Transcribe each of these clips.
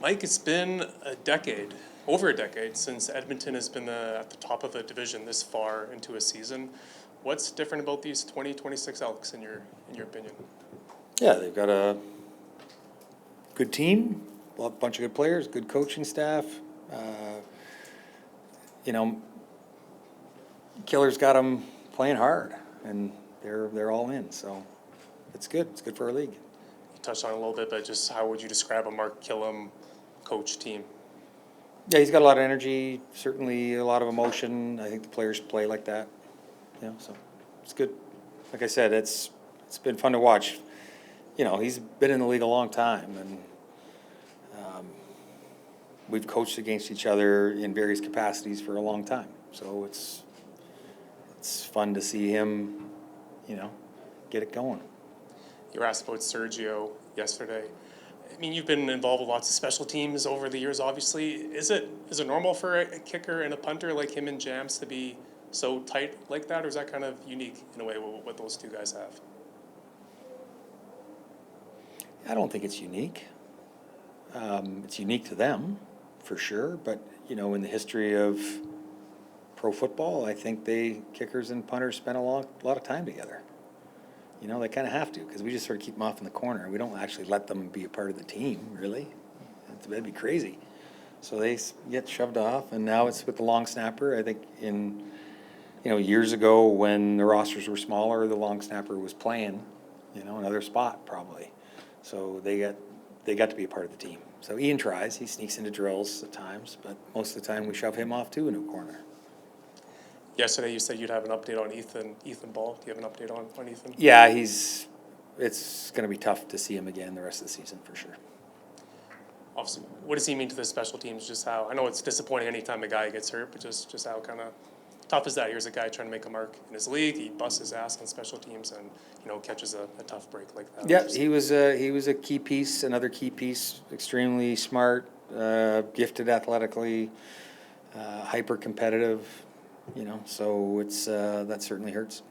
Mike, it's been over a decade, since Edmonton has been at the top of a division this far into a season. What's different about these 2026 Elks in your opinion? Yeah, they've got a good team, a bunch of good players, good coaching staff. You know, Killer's got them playing hard, and they're all in. So it's good. It's good for our league. You touched on it a little bit, but just how would you describe a Mark Killam coach team? Yeah, he's got a lot of energy, certainly a lot of emotion. I think the players play like that. Yeah, so it's good. Like I said, it's been fun to watch. You know, he's been in the league a long time, and we've coached against each other in various capacities for a long time. So it's fun to see him, get it going. You were asked about Sergio yesterday. I mean, you've been involved with lots of special teams over the years, obviously. Is it normal for a kicker and a punter like him and Jams to be so tight like that, or is that kind of unique in a way what those two guys have? I don't think it's unique. It's unique to them, for sure. But, in the history of pro football, I think kickers and punters spend a lot of time together. They kind of have to, because we just sort of keep them off in the corner. We don't actually let them be a part of the team, really. That'd be crazy. So they get shoved off, and now it's with the long snapper. I think years ago when the rosters were smaller, the long snapper was playing, another spot probably. So they got to be a part of the team. So Ian tries. He sneaks into drills at times, but most of the time we shove him off too in a corner. Yesterday you said you'd have an update on Ethan Ball. Do you have an update on Ethan? Yeah, it's going to be tough to see him again the rest of the season for sure. Obviously, what does he mean to the special teams? Just how, I know it's disappointing anytime a guy gets hurt, but just how kind of tough is that? Here's a guy trying to make a mark in his league. He busts his ass on special teams and catches a tough break like that. Yeah, he was a key piece, another key piece. Extremely smart, gifted athletically, hyper competitive. So it's that certainly hurts.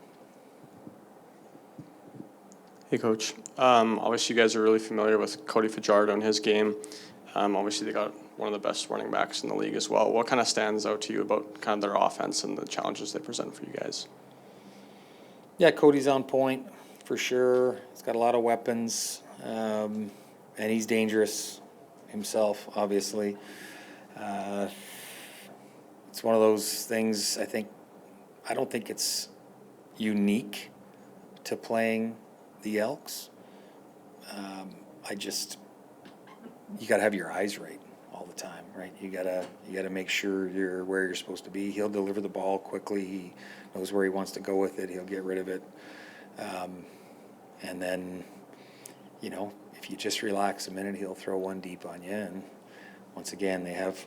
Hey, Coach. Obviously, you guys are really familiar with Cody Fajardo and his game. Obviously, they got one of the best running backs in the league as well. What kind of stands out to you about kind of their offense and the challenges they present for you guys? Yeah, Cody's on point for sure. He's got a lot of weapons, and he's dangerous himself, obviously. It's one of those things, I don't think it's unique to playing the Elks. You got to have your eyes right all the time, right? You got to make sure you're where you're supposed to be. He'll deliver the ball quickly. He knows where he wants to go with it. He'll get rid of it. And then, if you just relax a minute, he'll throw one deep on you. And once again, they have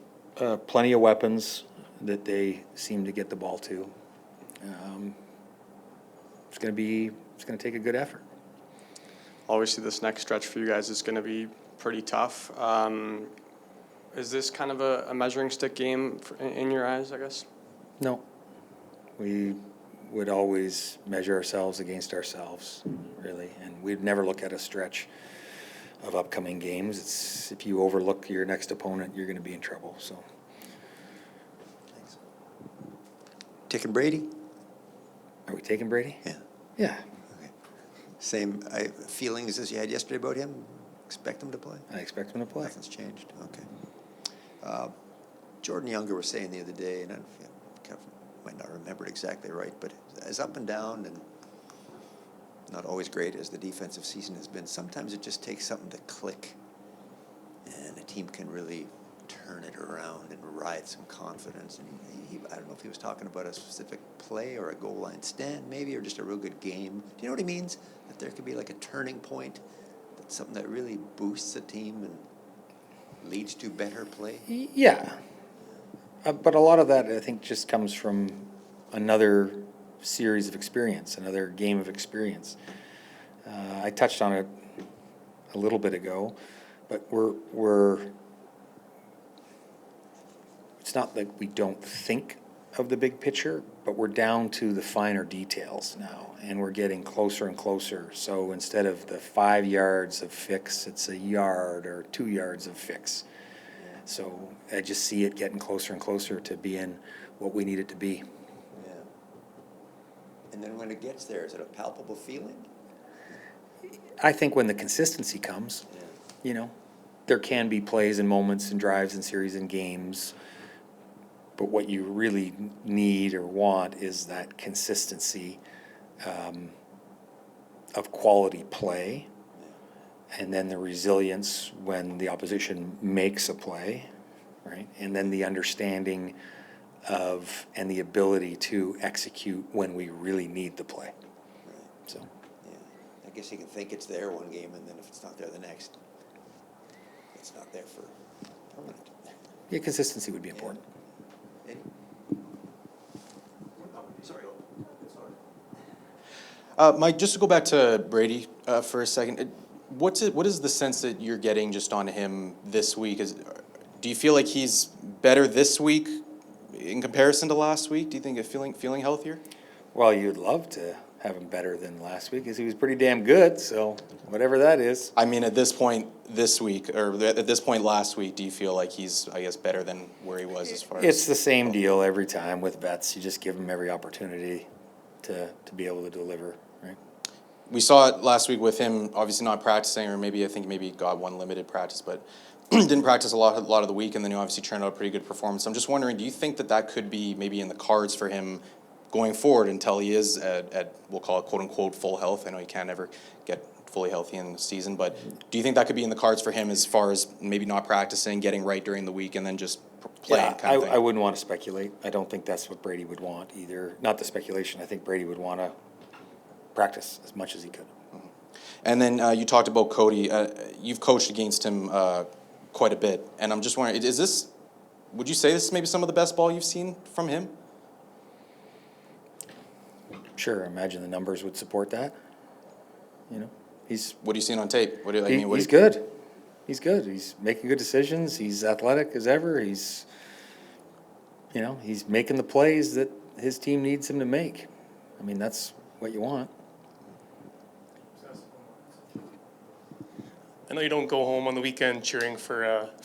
plenty of weapons that they seem to get the ball to. It's going to take a good effort. Obviously, this next stretch for you guys is going to be pretty tough. Is this kind of a measuring stick game in your eyes, I guess? No. We would always measure ourselves against ourselves, really. And we'd never look at a stretch of upcoming games. It's if you overlook your next opponent, you're going to be in trouble. So. Thanks. Taking Brady? Are we taking Brady? Yeah. Yeah. Okay. Same feelings as you had yesterday about him? Expect him to play? I expect him to play. Nothing's changed. Okay. Jordan Younger was saying the other day, and I kind of might not remember it exactly right, but as up and down and not always great as the defensive season has been, sometimes it just takes something to click, and a team can really turn it around and ride some confidence. And I don't know if he was talking about a specific play or a goal line stand maybe, or just a real good game. Do you know what he means? That there could be like a turning point, that's something that really boosts a team and leads to better play? Yeah. But a lot of that, I think, just comes from another series of experience, another game of experience. I touched on it a little bit ago, but it's not that we don't think of the big picture, but we're down to the finer details now, and we're getting closer and closer. So instead of the 5 yards of fix, it's a yard or 2 yards of fix. So I just see it getting closer and closer to being what we need it to be. Yeah. And then when it gets there, is it a palpable feeling? I think when the consistency comes, Yeah. you know, there can be plays and moments and drives and series and games, but what you really need or want is that consistency of quality play, and then the resilience when the opposition makes a play, right? And then the understanding of and the ability to execute when we really need the play. Right. So Yeah. I guess you can think it's there one game, and then if it's not there the next, it's not there for permanent. yeah, consistency would be important. Eddie? Sorry. Mike, just to go back to Brady for a second, what is the sense that you're getting just on him this week? Do you feel like he's better this week in comparison to last week? Do you think feeling healthier? Well, you'd love to have him better than last week because he was pretty damn good. So whatever that is. I mean, at this point this week, or at this point last week, do you feel like he's, I guess, better than where he was as far as? It's the same deal every time with vets. You just give them every opportunity to be able to deliver, right? We saw it last week with him, obviously not practicing, or maybe he got one limited practice, but didn't practice a lot of the week, and then he obviously turned out a pretty good performance. I'm just wondering, do you think that could be maybe in the cards for him going forward until he is at we'll call it quote unquote full health? I know he can't ever get fully healthy in the season, but do you think that could be in the cards for him as far as maybe not practicing, getting right during the week, and then just playing Yeah, kind of thing? I wouldn't want to speculate. I don't think that's what Brady would want either. Not the speculation. I think Brady would want to practice as much as he could. And then you talked about Cody. You've coached against him quite a bit, and I'm just wondering, would you say this is maybe some of the best ball you've seen from him? Sure, I imagine the numbers would support that. You know, What are you seeing on tape? he's good. He's good. He's making good decisions. He's athletic as ever. He's making the plays that his team needs him to make. I mean, that's what you want. I know you don't go home on the weekend cheering for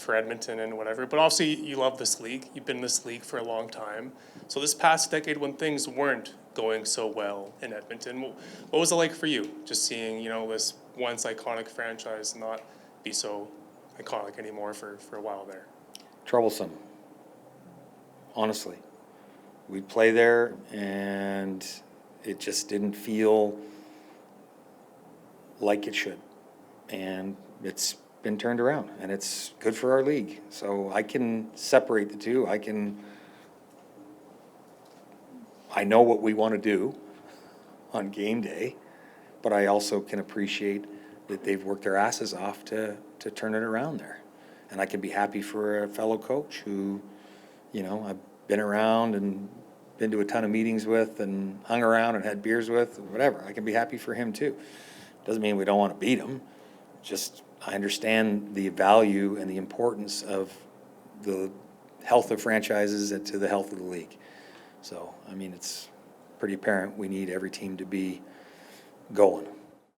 Edmonton and whatever, but obviously you love this league. You've been in this league for a long time. So this past decade, when things weren't going so well in Edmonton, what was it like for you? Just seeing this once iconic franchise not be so iconic anymore for a while there. Troublesome. Honestly, we'd play there, and it just didn't feel like it should, and it's been turned around, and it's good for our league. So I can separate the two. I know what we want to do on game day, but I also can appreciate that they've worked their asses off to turn it around there. And I can be happy for a fellow coach who, I've been around and been to a ton of meetings with and hung around and had beers with, whatever. I can be happy for him too. Doesn't mean we don't want to beat him. Just I understand the value and the importance of the health of franchises and to the health of the league. So, I mean, it's pretty apparent we need every team to be going.